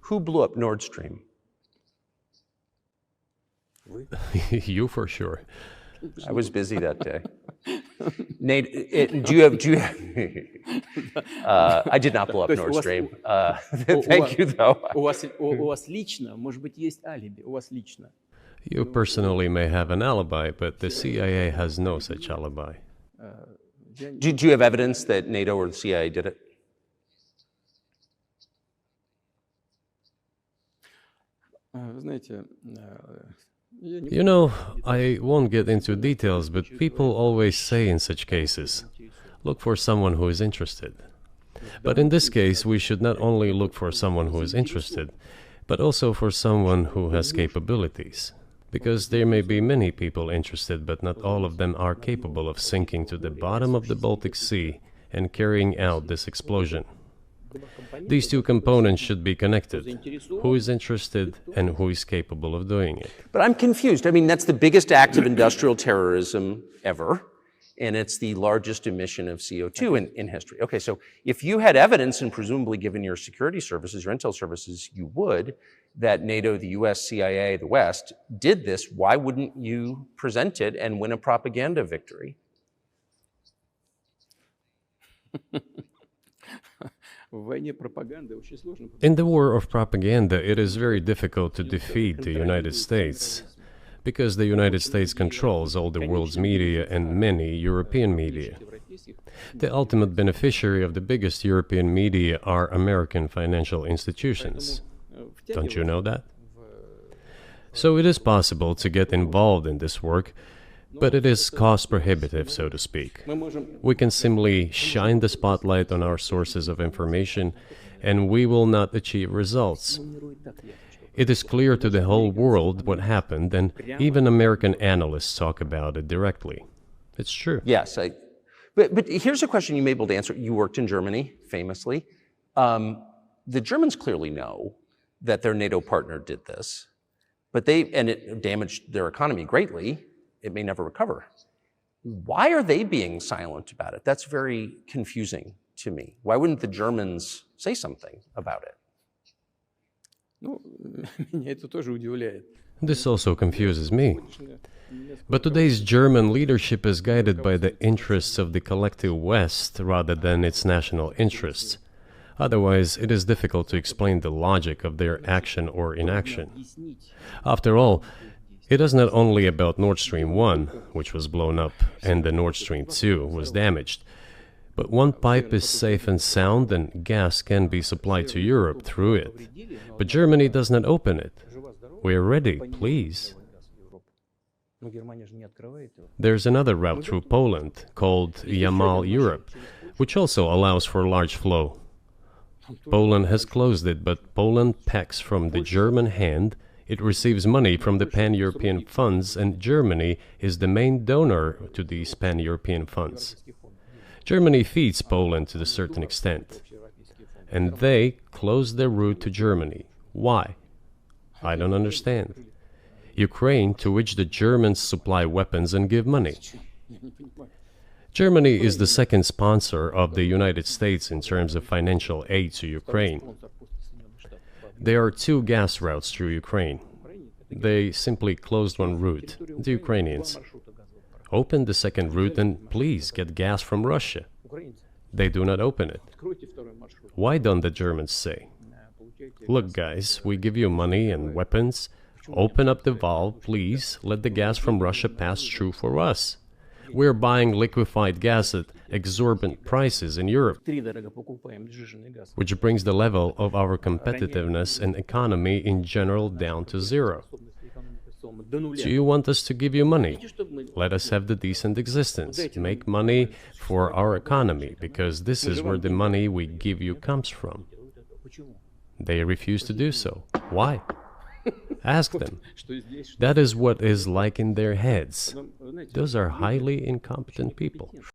Who blew up Nord Stream? You for sure. I was busy that day. Nate, do you have I did not blow up Nord Stream. Thank you, though. У вас лично, может быть, есть алиби, у вас лично. You personally may have an alibi, but the CIA has no such alibi. Do you have evidence that NATO or the CIA did it? Знаете, You know, I won't get into details, but people always say in such cases, look for someone who is interested. But in this case, we should not only look for someone who is interested, but also for someone who has capabilities. Because there may be many people interested, but not all of them are capable of sinking to the bottom of the Baltic Sea and carrying out this explosion. These two components should be connected. Who is interested and who is capable of doing it? But I'm confused. I mean, that's the biggest act of industrial terrorism ever, and it's the largest emission of CO2 in history. Okay, so if you had evidence, and presumably given your security services, your intel services, you would, that NATO, the US, CIA, the West, did this, why wouldn't you present it and win a propaganda victory? In the war of propaganda, it is very difficult to defeat the United States, because the United States controls all the world's media and many European media. The ultimate beneficiary of the biggest European media are American financial institutions. Don't you know that? So it is possible to get involved in this work, but it is cost prohibitive, so to speak. We can simply shine the spotlight on our sources of information, and we will not achieve results. It is clear to the whole world what happened, and even American analysts talk about it directly. It's true. Yes, but here's a question you may be able to answer. You worked in Germany, famously. The Germans clearly know that their NATO partner did this, and it damaged their economy greatly. It may never recover. Why are they being silent about it? That's very confusing to me. Why wouldn't the Germans say something about it? This also confuses me. But today's German leadership is guided by the interests of the collective West rather than its national interests. Otherwise, it is difficult to explain the logic of their action or inaction. After all, it is not only about Nord Stream 1, which was blown up, and the Nord Stream 2 was damaged, but one pipe is safe and sound and gas can be supplied to Europe through it. But Germany does not open it. We are ready, please. There's another route through Poland, called Yamal Europe, which also allows for large flow. Poland has closed it, but Poland packs from the German hand. It receives money from the pan-European funds, and Germany is the main donor to these pan-European funds. Germany feeds Poland to a certain extent, and they close their route to Germany. Why? I don't understand. Ukraine, to which the Germans supply weapons and give money. Germany is the second sponsor of the United States in terms of financial aid to Ukraine. There are two gas routes through Ukraine. They simply closed one route, the Ukrainians. Open the second route and please get gas from Russia. They do not open it. Why don't the Germans say, look guys, we give you money and weapons, open up the valve, please, let the gas from Russia pass through for us. We're buying liquefied gas at exorbitant prices in Europe, which brings the level of our competitiveness and economy in general down to zero. Do you want us to give you money? Let us have the decent existence. Make money for our economy, because this is where the money we give you comes from. They refuse to do so. Why? Ask them. That is what is like in their heads. Those are highly incompetent people.